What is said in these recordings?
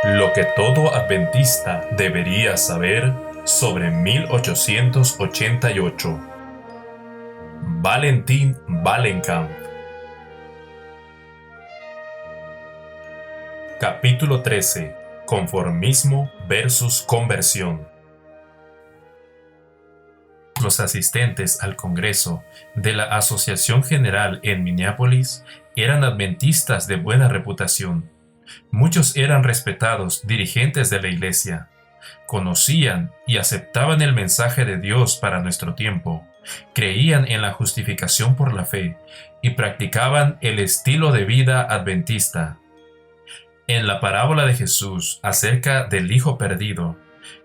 Lo que todo adventista debería saber sobre 1888. Valentín Valenkamp. Capítulo 13. Conformismo versus conversión. Los asistentes al Congreso de la Asociación General en Minneapolis eran adventistas de buena reputación. Muchos eran respetados dirigentes de la Iglesia. Conocían y aceptaban el mensaje de Dios para nuestro tiempo, creían en la justificación por la fe y practicaban el estilo de vida adventista. En la parábola de Jesús acerca del Hijo Perdido,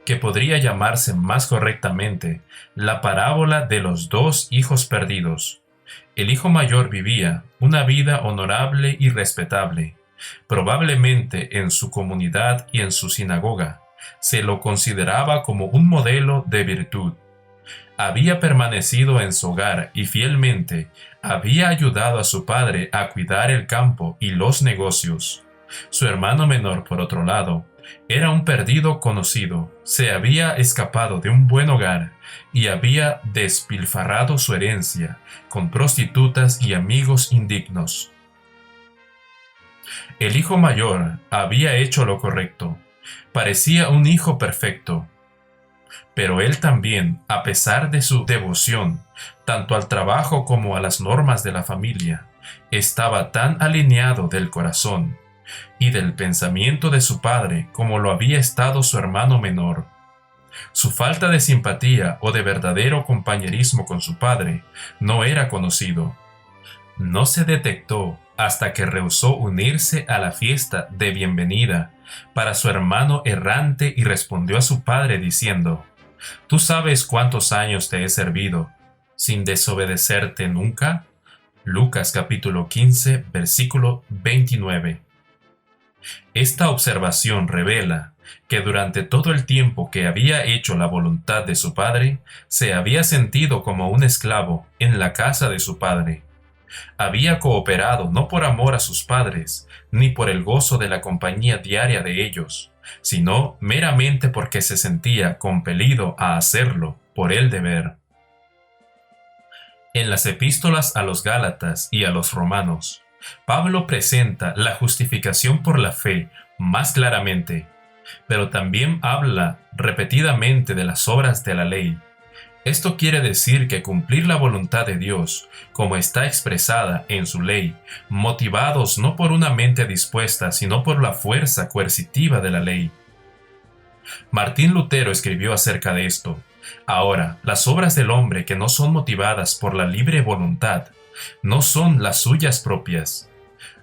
que podría llamarse más correctamente la parábola de los dos hijos perdidos, el hijo mayor vivía una vida honorable y respetable. Probablemente en su comunidad y en su sinagoga se lo consideraba como un modelo de virtud. Había permanecido en su hogar y fielmente había ayudado a su padre a cuidar el campo y los negocios. Su hermano menor, por otro lado, era un perdido conocido, se había escapado de un buen hogar y había despilfarrado su herencia con prostitutas y amigos indignos. El hijo mayor había hecho lo correcto, parecía un hijo perfecto, pero él también, a pesar de su devoción, tanto al trabajo como a las normas de la familia, estaba tan alineado del corazón y del pensamiento de su padre como lo había estado su hermano menor. Su falta de simpatía o de verdadero compañerismo con su padre no era conocido. No se detectó hasta que rehusó unirse a la fiesta de bienvenida para su hermano errante y respondió a su padre diciendo: «¿Tú sabes cuántos años te he servido sin desobedecerte nunca?» Lucas capítulo 15, versículo 29. Esta observación revela que durante todo el tiempo que había hecho la voluntad de su padre, se había sentido como un esclavo en la casa de su padre. Había cooperado no por amor a sus padres, ni por el gozo de la compañía diaria de ellos, sino meramente porque se sentía compelido a hacerlo por el deber. En las epístolas a los Gálatas y a los Romanos, Pablo presenta la justificación por la fe más claramente, pero también habla repetidamente de las obras de la ley. Esto quiere decir que cumplir la voluntad de Dios, como está expresada en su ley, motivados no por una mente dispuesta, sino por la fuerza coercitiva de la ley. Martín Lutero escribió acerca de esto: «Ahora, las obras del hombre que no son motivadas por la libre voluntad, no son las suyas propias,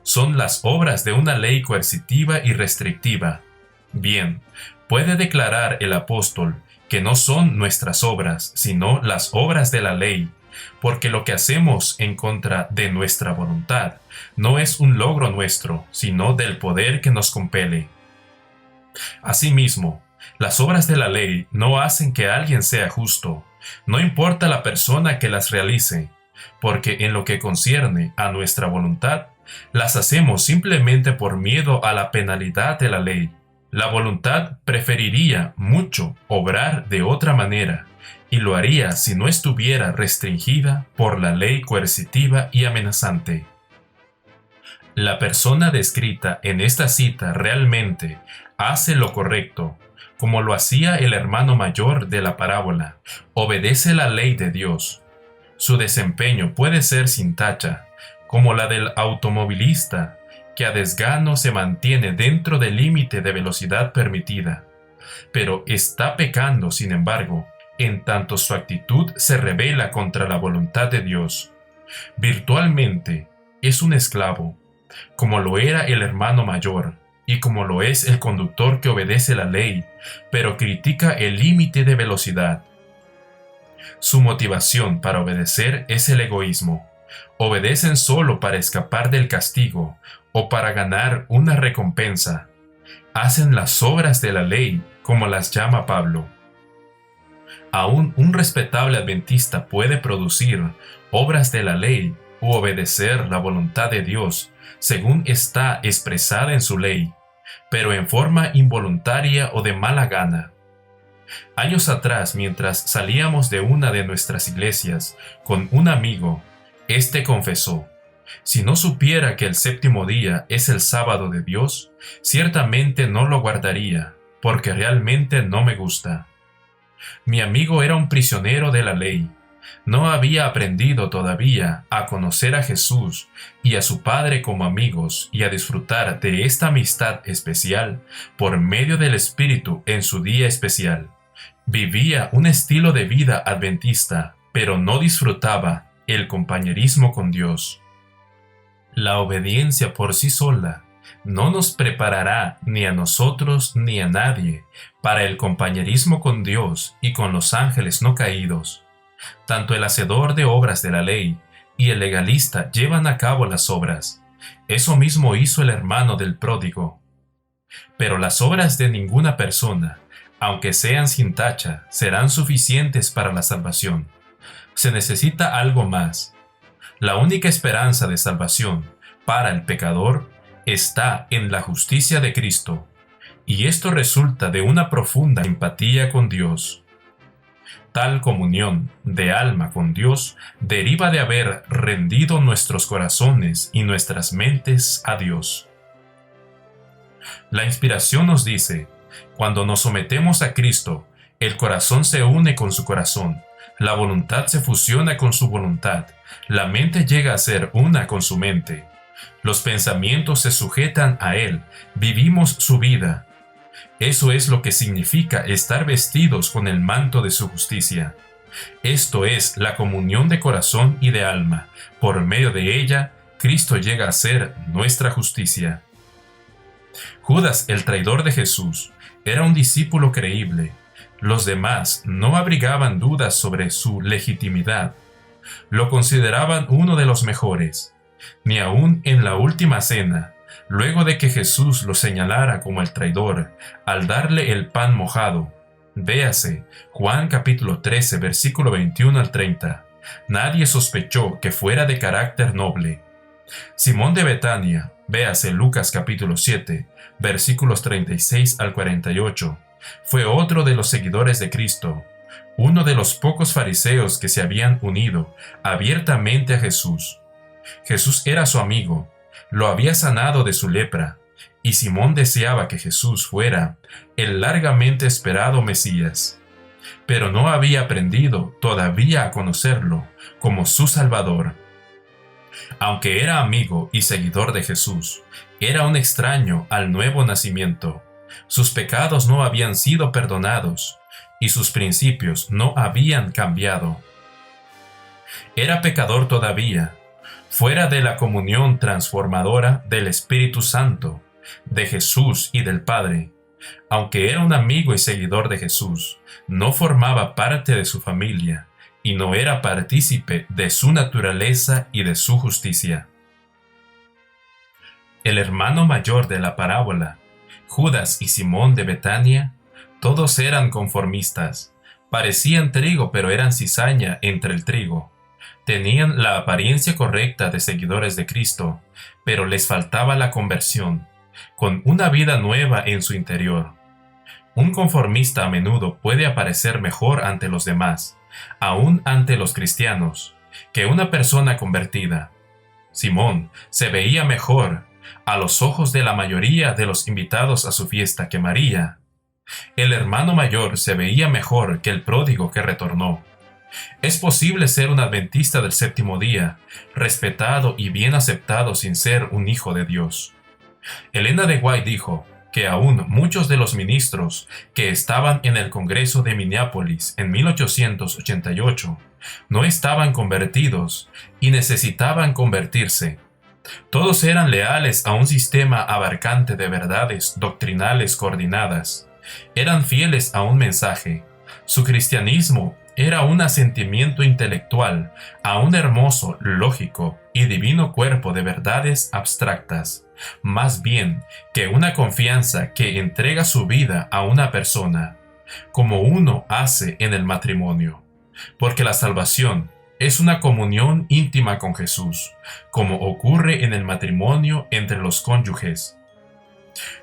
son las obras de una ley coercitiva y restrictiva». Bien, puede declarar el apóstol que no son nuestras obras, sino las obras de la ley, porque lo que hacemos en contra de nuestra voluntad no es un logro nuestro, sino del poder que nos compele. Asimismo, las obras de la ley no hacen que alguien sea justo, no importa la persona que las realice, porque en lo que concierne a nuestra voluntad, las hacemos simplemente por miedo a la penalidad de la ley. La voluntad preferiría mucho obrar de otra manera, y lo haría si no estuviera restringida por la ley coercitiva y amenazante. La persona descrita en esta cita realmente hace lo correcto, como lo hacía el hermano mayor de la parábola, obedece la ley de Dios. Su desempeño puede ser sin tacha, como la del automovilista, que a desgano se mantiene dentro del límite de velocidad permitida, pero está pecando, sin embargo, en tanto su actitud se rebela contra la voluntad de Dios. Virtualmente es un esclavo, como lo era el hermano mayor, y como lo es el conductor que obedece la ley, pero critica el límite de velocidad. Su motivación para obedecer es el egoísmo. Obedecen solo para escapar del castigo o para ganar una recompensa. Hacen las obras de la ley, como las llama Pablo. Aún un respetable adventista puede producir obras de la ley u obedecer la voluntad de Dios según está expresada en su ley, pero en forma involuntaria o de mala gana. Años atrás, mientras salíamos de una de nuestras iglesias con un amigo, éste confesó: si no supiera que el séptimo día es el sábado de Dios, ciertamente no lo guardaría, porque realmente no me gusta. Mi amigo era un prisionero de la ley. No había aprendido todavía a conocer a Jesús y a su Padre como amigos y a disfrutar de esta amistad especial por medio del Espíritu en su día especial. Vivía un estilo de vida adventista, pero no disfrutaba el compañerismo con Dios. La obediencia por sí sola no nos preparará ni a nosotros ni a nadie para el compañerismo con Dios y con los ángeles no caídos. Tanto el hacedor de obras de la ley y el legalista llevan a cabo las obras. Eso mismo hizo el hermano del pródigo. Pero las obras de ninguna persona, aunque sean sin tacha, serán suficientes para la salvación. Se necesita algo más. La única esperanza de salvación para el pecador está en la justicia de Cristo, y esto resulta de una profunda empatía con Dios. Tal comunión de alma con Dios deriva de haber rendido nuestros corazones y nuestras mentes a Dios. La inspiración nos dice: cuando nos sometemos a Cristo, el corazón se une con su corazón, la voluntad se fusiona con su voluntad, la mente llega a ser una con su mente. Los pensamientos se sujetan a Él, vivimos su vida. Eso es lo que significa estar vestidos con el manto de su justicia. Esto es la comunión de corazón y de alma. Por medio de ella, Cristo llega a ser nuestra justicia. Judas, el traidor de Jesús, era un discípulo creíble. Los demás no abrigaban dudas sobre su legitimidad. Lo consideraban uno de los mejores. Ni aun en la última cena, luego de que Jesús lo señalara como el traidor, al darle el pan mojado, véase Juan capítulo 13, versículo 21 al 30, nadie sospechó que fuera de carácter noble. Simón de Betania, véase Lucas capítulo 7, versículos 36 al 48, fue otro de los seguidores de Cristo, uno de los pocos fariseos que se habían unido abiertamente a Jesús. Jesús era su amigo, lo había sanado de su lepra, y Simón deseaba que Jesús fuera el largamente esperado Mesías, pero no había aprendido todavía a conocerlo como su Salvador. Aunque era amigo y seguidor de Jesús, era un extraño al nuevo nacimiento. Sus pecados no habían sido perdonados, y sus principios no habían cambiado. Era pecador todavía, fuera de la comunión transformadora del Espíritu Santo, de Jesús y del Padre. Aunque era un amigo y seguidor de Jesús, no formaba parte de su familia y no era partícipe de su naturaleza y de su justicia. El hermano mayor de la parábola, Judas y Simón de Betania, todos eran conformistas. Parecían trigo, pero eran cizaña entre el trigo. Tenían la apariencia correcta de seguidores de Cristo, pero les faltaba la conversión, con una vida nueva en su interior. Un conformista a menudo puede aparecer mejor ante los demás, aún ante los cristianos, que una persona convertida. Simón se veía mejor a los ojos de la mayoría de los invitados a su fiesta que María. El hermano mayor se veía mejor que el pródigo que retornó. Es posible ser un adventista del séptimo día, respetado y bien aceptado sin ser un hijo de Dios. Elena de White dijo que aún muchos de los ministros que estaban en el Congreso de Minneapolis en 1888 no estaban convertidos y necesitaban convertirse. Todos eran leales a un sistema abarcante de verdades doctrinales coordinadas. Eran fieles a un mensaje. Su cristianismo era un asentimiento intelectual a un hermoso, lógico y divino cuerpo de verdades abstractas, más bien que una confianza que entrega su vida a una persona, como uno hace en el matrimonio, porque la salvación es una comunión íntima con Jesús, como ocurre en el matrimonio entre los cónyuges.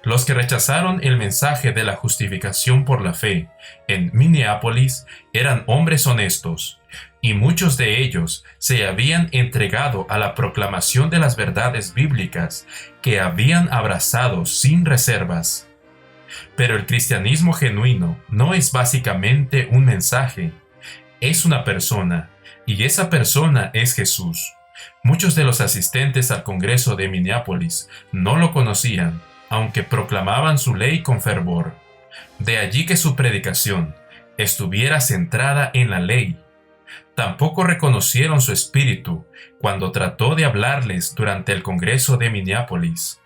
Los que rechazaron el mensaje de la justificación por la fe en Minneapolis eran hombres honestos, y muchos de ellos se habían entregado a la proclamación de las verdades bíblicas que habían abrazado sin reservas. Pero el cristianismo genuino no es básicamente un mensaje, es una persona, y esa persona es Jesús. Muchos de los asistentes al Congreso de Minneapolis no lo conocían, aunque proclamaban su ley con fervor. De allí que su predicación estuviera centrada en la ley. Tampoco reconocieron su espíritu cuando trató de hablarles durante el Congreso de Minneapolis.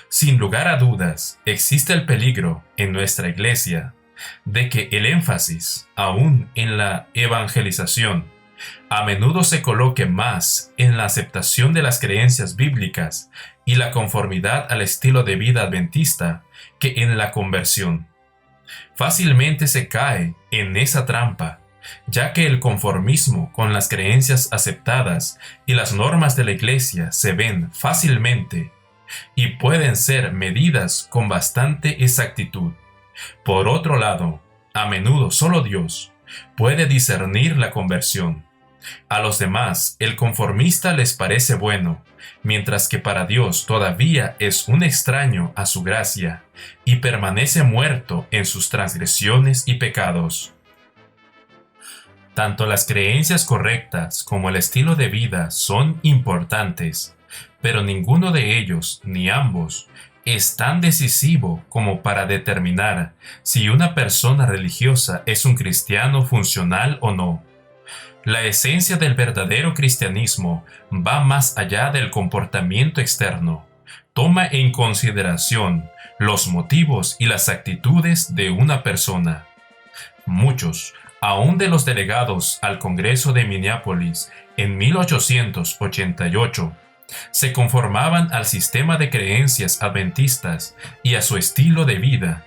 Sin lugar a dudas, existe el peligro en nuestra iglesia de que el énfasis, aún en la evangelización, a menudo se coloque más en la aceptación de las creencias bíblicas y la conformidad al estilo de vida adventista que en la conversión. Fácilmente se cae en esa trampa, ya que el conformismo con las creencias aceptadas y las normas de la iglesia se ven fácilmente y pueden ser medidas con bastante exactitud. Por otro lado, a menudo solo Dios puede discernir la conversión. A los demás, el conformista les parece bueno, mientras que para Dios todavía es un extraño a su gracia y permanece muerto en sus transgresiones y pecados. Tanto las creencias correctas como el estilo de vida son importantes, pero ninguno de ellos, ni ambos, es tan decisivo como para determinar si una persona religiosa es un cristiano funcional o no. La esencia del verdadero cristianismo va más allá del comportamiento externo. Toma en consideración los motivos y las actitudes de una persona. Muchos, aún de los delegados al Congreso de Minneapolis en 1888, se conformaban al sistema de creencias adventistas y a su estilo de vida.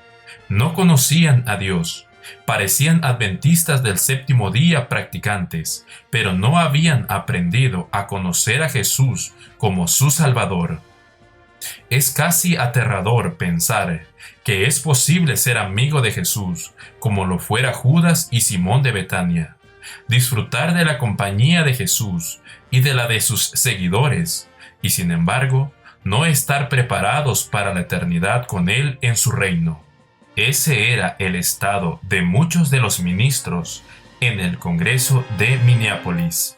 No conocían a Dios. Parecían adventistas del séptimo día practicantes, pero no habían aprendido a conocer a Jesús como su Salvador. Es casi aterrador pensar que es posible ser amigo de Jesús, como lo fuera Judas y Simón de Betania, disfrutar de la compañía de Jesús y de la de sus seguidores, y sin embargo, no estar preparados para la eternidad con Él en su reino. Ese era el estado de muchos de los ministros en el Congreso de Minneapolis.